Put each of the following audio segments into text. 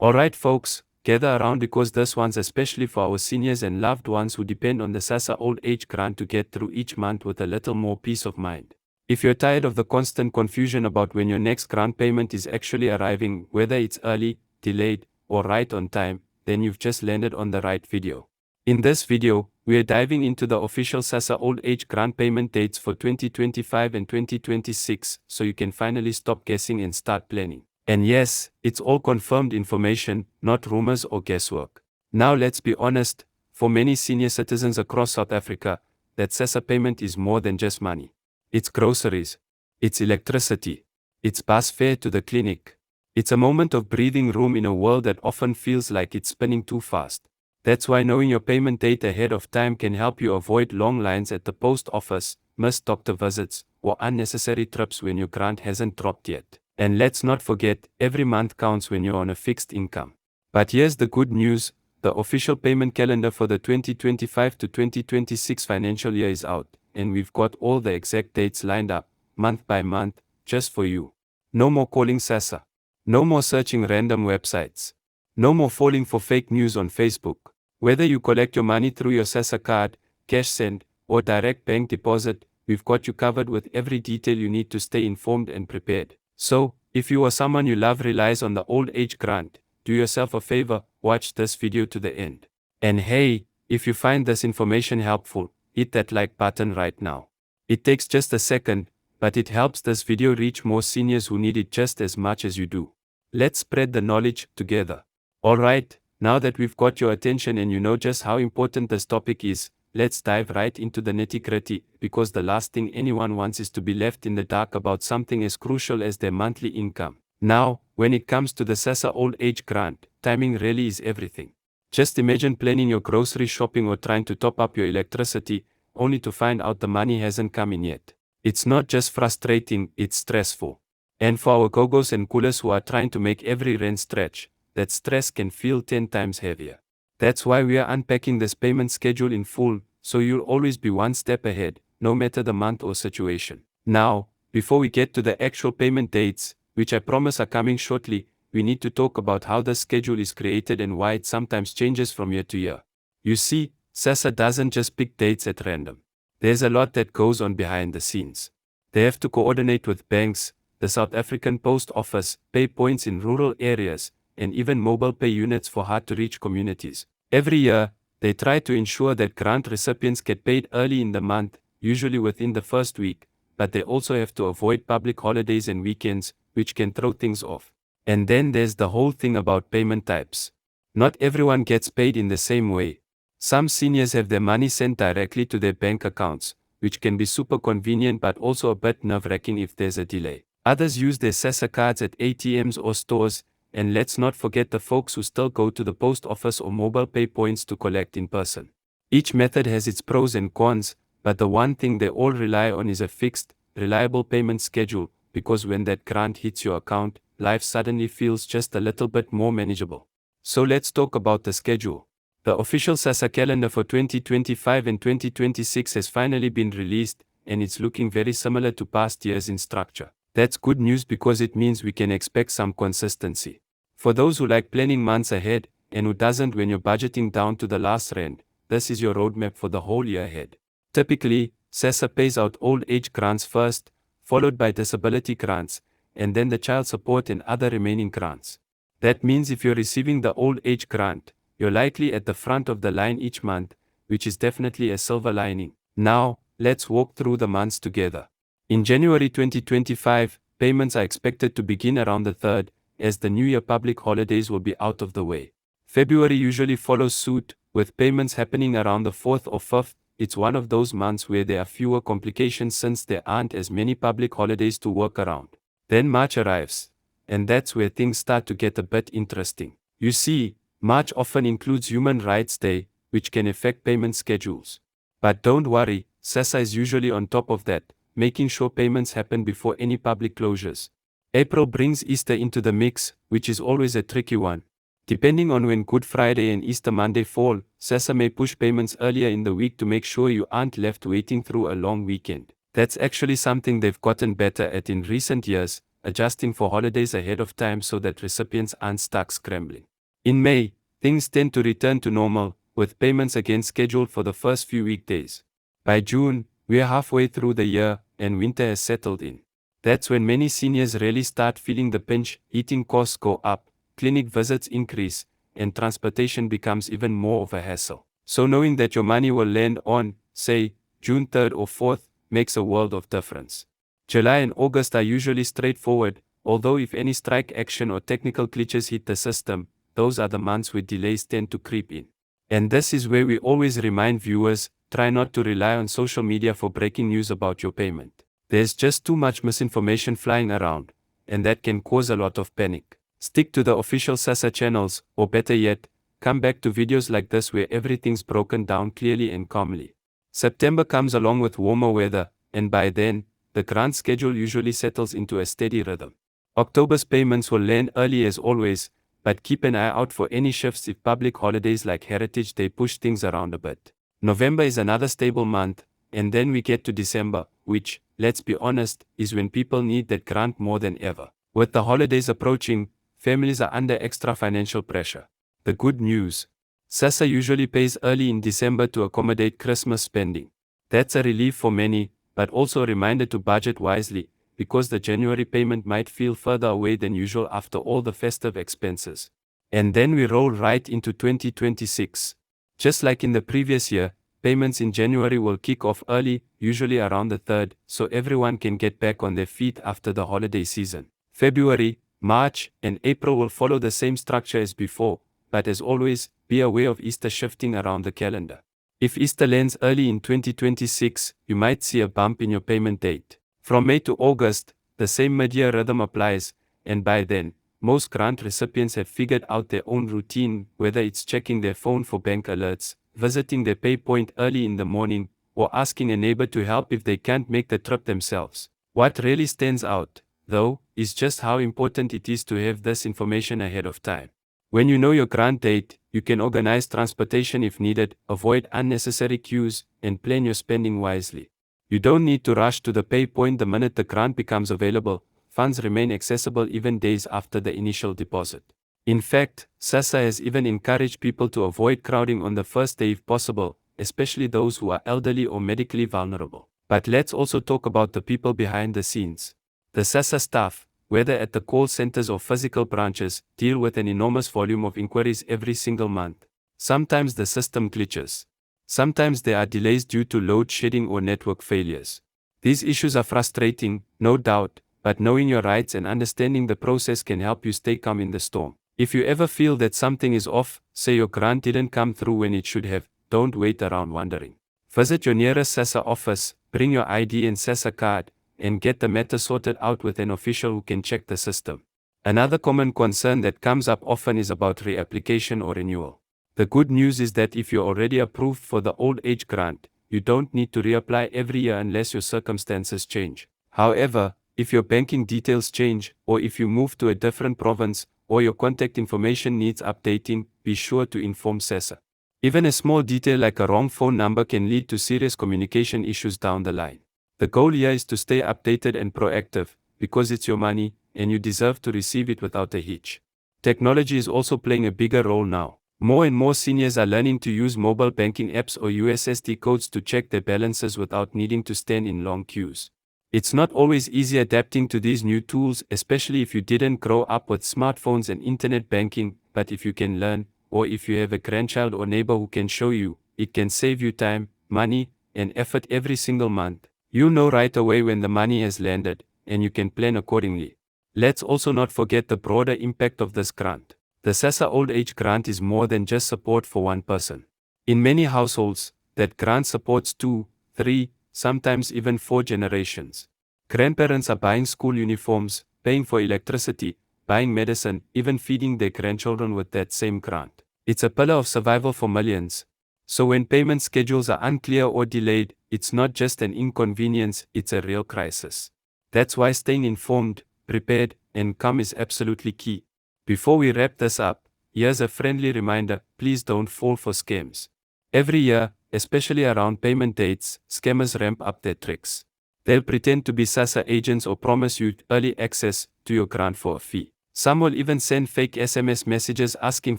Alright folks, gather around because this one's especially for our seniors and loved ones who depend on the SASSA Old Age Grant to get through each month with a little more peace of mind. If you're tired of the constant confusion about when your next grant payment is actually arriving, whether it's early, delayed, or right on time, then you've just landed on the right video. In this video, we're diving into the official SASSA Old Age Grant payment dates for 2025 and 2026, so you can finally stop guessing and start planning. And yes, it's all confirmed information, not rumors or guesswork. Now let's be honest, for many senior citizens across South Africa, that SASSA payment is more than just money. It's groceries. It's electricity. It's bus fare to the clinic. It's a moment of breathing room in a world that often feels like it's spinning too fast. That's why knowing your payment date ahead of time can help you avoid long lines at the post office, missed doctor visits, or unnecessary trips when your grant hasn't dropped yet. And let's not forget, every month counts when you're on a fixed income. But here's the good news, the official payment calendar for the 2025 to 2026 financial year is out, and we've got all the exact dates lined up, month by month, just for you. No more calling SASSA. No more searching random websites. No more falling for fake news on Facebook. Whether you collect your money through your SASSA card, cash send, or direct bank deposit, we've got you covered with every detail you need to stay informed and prepared. So, if you or someone you love relies on the old age grant, do yourself a favor, watch this video to the end. And hey, if you find this information helpful, hit that like button right now. It takes just a second, but it helps this video reach more seniors who need it just as much as you do. Let's spread the knowledge together. Alright, now that we've got your attention and you know just how important this topic is, let's dive right into the nitty-gritty, because the last thing anyone wants is to be left in the dark about something as crucial as their monthly income. Now, when it comes to the SASSA Old Age Grant, timing really is everything. Just imagine planning your grocery shopping or trying to top up your electricity, only to find out the money hasn't come in yet. It's not just frustrating, it's stressful. And for our go-go's and coolers who are trying to make every rent stretch, that stress can feel 10 times heavier. That's why we are unpacking this payment schedule in full, so you'll always be one step ahead, no matter the month or situation. Now, before we get to the actual payment dates, which I promise are coming shortly, we need to talk about how the schedule is created and why it sometimes changes from year to year. You see, SASSA doesn't just pick dates at random. There's a lot that goes on behind the scenes. They have to coordinate with banks, the South African Post Office, pay points in rural areas, and even mobile pay units for hard-to-reach communities. Every year, they try to ensure that grant recipients get paid early in the month, usually within the first week, but they also have to avoid public holidays and weekends, which can throw things off. And then there's the whole thing about payment types. Not everyone gets paid in the same way. Some seniors have their money sent directly to their bank accounts, which can be super convenient but also a bit nerve-wracking if there's a delay. Others use their SASSA cards at ATMs or stores, and let's not forget the folks who still go to the post office or mobile pay points to collect in person. Each method has its pros and cons, but the one thing they all rely on is a fixed, reliable payment schedule, because when that grant hits your account, life suddenly feels just a little bit more manageable. So let's talk about the schedule. The official SASSA calendar for 2025 and 2026 has finally been released, and it's looking very similar to past years in structure. That's good news because it means we can expect some consistency. For those who like planning months ahead, and who doesn't when you're budgeting down to the last rand, this is your roadmap for the whole year ahead. Typically, SASSA pays out old age grants first, followed by disability grants, and then the child support and other remaining grants. That means if you're receiving the old age grant, you're likely at the front of the line each month, which is definitely a silver lining. Now, let's walk through the months together. In January 2025, payments are expected to begin around the 3rd, as the New Year public holidays will be out of the way. February usually follows suit, with payments happening around the 4th or 5th. It's one of those months where there are fewer complications since there aren't as many public holidays to work around. Then March arrives, and that's where things start to get a bit interesting. You see, March often includes Human Rights Day, which can affect payment schedules. But don't worry, SASSA is usually on top of that, making sure payments happen before any public closures. April brings Easter into the mix, which is always a tricky one. Depending on when Good Friday and Easter Monday fall, SASSA may push payments earlier in the week to make sure you aren't left waiting through a long weekend. That's actually something they've gotten better at in recent years, adjusting for holidays ahead of time so that recipients aren't stuck scrambling. In May, things tend to return to normal, with payments again scheduled for the first few weekdays. By June, we are halfway through the year, and winter has settled in. That's when many seniors really start feeling the pinch, heating costs go up, clinic visits increase, and transportation becomes even more of a hassle. So knowing that your money will land on, say, June 3rd or 4th, makes a world of difference. July and August are usually straightforward, although if any strike action or technical glitches hit the system, those are the months where delays tend to creep in. And this is where we always remind viewers, try not to rely on social media for breaking news about your payment. There's just too much misinformation flying around, and that can cause a lot of panic. Stick to the official SASSA channels, or better yet, come back to videos like this where everything's broken down clearly and calmly. September comes along with warmer weather, and by then, the grant schedule usually settles into a steady rhythm. October's payments will land early as always, but keep an eye out for any shifts if public holidays like Heritage Day push things around a bit. November is another stable month, and then we get to December, which, let's be honest, is when people need that grant more than ever. With the holidays approaching, families are under extra financial pressure. The good news: SASSA usually pays early in December to accommodate Christmas spending. That's a relief for many, but also a reminder to budget wisely, because the January payment might feel further away than usual after all the festive expenses. And then we roll right into 2026. Just like in the previous year, payments in January will kick off early, usually around the 3rd, so everyone can get back on their feet after the holiday season. February, March, and April will follow the same structure as before, but as always, be aware of Easter shifting around the calendar. If Easter lands early in 2026, you might see a bump in your payment date. From May to August, the same mid-year rhythm applies, and by then, most grant recipients have figured out their own routine, whether it's checking their phone for bank alerts, visiting their pay point early in the morning, or asking a neighbor to help if they can't make the trip themselves. What really stands out, though, is just how important it is to have this information ahead of time. When you know your grant date, you can organize transportation if needed, avoid unnecessary queues, and plan your spending wisely. You don't need to rush to the pay point the minute the grant becomes available. Funds remain accessible even days after the initial deposit. In fact, SASSA has even encouraged people to avoid crowding on the first day if possible, especially those who are elderly or medically vulnerable. But let's also talk about the people behind the scenes. The SASSA staff, whether at the call centers or physical branches, deal with an enormous volume of inquiries every single month. Sometimes the system glitches. Sometimes there are delays due to load shedding or network failures. These issues are frustrating, no doubt, but knowing your rights and understanding the process can help you stay calm in the storm. If you ever feel that something is off, say your grant didn't come through when it should have, don't wait around wondering. Visit your nearest SASSA office, bring your ID and SASSA card, and get the matter sorted out with an official who can check the system. Another common concern that comes up often is about reapplication or renewal. The good news is that if you're already approved for the old age grant, you don't need to reapply every year unless your circumstances change. However, if your banking details change, or if you move to a different province, or your contact information needs updating, be sure to inform SASSA. Even a small detail like a wrong phone number can lead to serious communication issues down the line. The goal here is to stay updated and proactive, because it's your money, and you deserve to receive it without a hitch. Technology is also playing a bigger role now. More and more seniors are learning to use mobile banking apps or USSD codes to check their balances without needing to stand in long queues. It's not always easy adapting to these new tools, especially if you didn't grow up with smartphones and internet banking, but if you can learn, or if you have a grandchild or neighbor who can show you, it can save you time, money, and effort every single month. You'll know right away when the money has landed, and you can plan accordingly. Let's also not forget the broader impact of this grant. The SASSA Old Age Grant is more than just support for one person. In many households, that grant supports 2, 3, sometimes even 4 generations. Grandparents are buying school uniforms, paying for electricity, buying medicine, even feeding their grandchildren with that same grant. It's a pillar of survival for millions. So when payment schedules are unclear or delayed, it's not just an inconvenience, it's a real crisis. That's why staying informed, prepared, and calm is absolutely key. Before we wrap this up, here's a friendly reminder: please don't fall for scams. Every year, especially around payment dates, scammers ramp up their tricks. They'll pretend to be SASSA agents or promise you early access to your grant for a fee. Some will even send fake SMS messages asking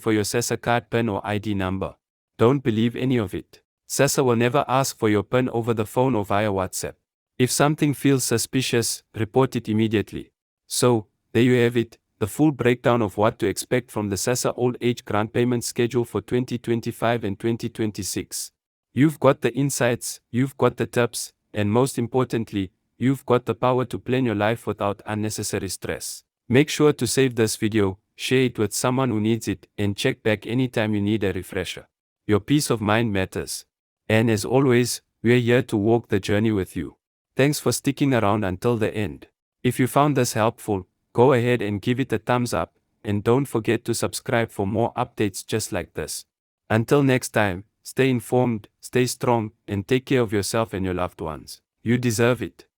for your SASSA card PIN or ID number. Don't believe any of it. SASSA will never ask for your PIN over the phone or via WhatsApp. If something feels suspicious, report it immediately. So, there you have it, the full breakdown of what to expect from the SASSA Old Age Grant payment schedule for 2025 and 2026. You've got the insights, you've got the tips, and most importantly, you've got the power to plan your life without unnecessary stress. Make sure to save this video, share it with someone who needs it, and check back anytime you need a refresher. Your peace of mind matters. And as always, we're here to walk the journey with you. Thanks for sticking around until the end. If you found this helpful, go ahead and give it a thumbs up, and don't forget to subscribe for more updates just like this. Until next time, stay informed, stay strong, and take care of yourself and your loved ones. You deserve it.